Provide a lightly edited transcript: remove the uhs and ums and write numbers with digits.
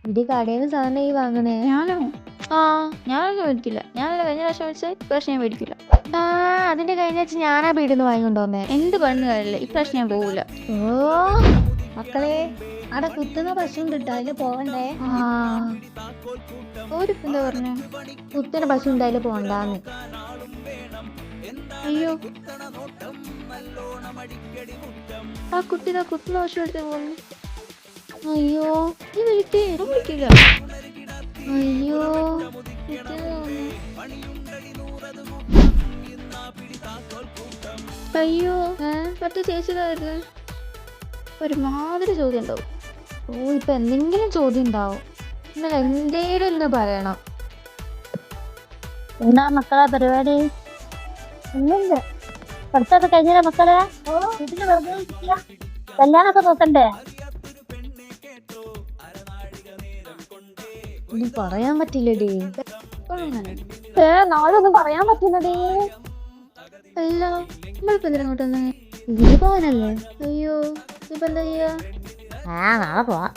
ഇടി കടയിൽ നിന്ന് സാധനം ഈ വാങ്ങണേ. ഞാനോ? ഞാനൊന്നും മേടിക്കില്ല. ഞാനല്ല കഴിഞ്ഞ പ്രാവശ്യം മേടിച്ചത്, ഇപ്രാവശ്യം ഞാൻ മേടിക്കില്ല. അതിന്റെ കഴിഞ്ഞ ആഴ്ച ഞാനാ വീടിന്ന് വാങ്ങിക്കൊണ്ടുവന്നേ. എന്ത് പറഞ്ഞു കാര്യമില്ല, ഇപ്രാവശ്യം ഞാൻ പോകൂല. ഓ മക്കളെ, അവിടെ കുത്തുന്ന പശു ഉണ്ട് കേട്ടോ, അതില് പോവണ്ടേ. ഓരിപ്പോ എന്താ പറഞ്ഞ? കുത്തുന്ന പശു ഉണ്ട്, അതില് പോണ്ടാന്ന്. അയ്യോ, ആ കുട്ടി കുത്തുന്ന പശു എടുത്ത് പോകുന്നു. അയ്യോ നീ വിളിക്കില്ല. അയ്യോ അയ്യോ, മറ്റേ ചേച്ചിതായിരുന്നു. ഒരുമാതിരി ചോദ്യം ഉണ്ടാവും. ഓ ഇപ്പൊ എന്തെങ്കിലും ചോദ്യം ഉണ്ടാവും. ഇന്നലെ എന്തേലും ഒന്ന് പറയണം. എന്താ മക്കളെ പരിപാടി? ഒന്നുമില്ല. പഠിത്തമൊക്കെ കഴിഞ്ഞ മക്കളെ? വീട്ടില് വെറുതെ ഇരിക്കുക. കല്യാണമൊക്കെ നോക്കണ്ടേ? ഒന്നും പറയാൻ പറ്റില്ലടി. നാളെ ഒന്നും പറയാൻ പറ്റുന്നതേ. അല്ല, നമ്മളിപ്പോ എന്തിനാ അങ്ങോട്ട് വന്നേ? ഇതിന് പോവാനല്ലേ? അയ്യോ, ഇപ്പൊ എന്താ ചെയ്യാ? നാളെ പോവാ.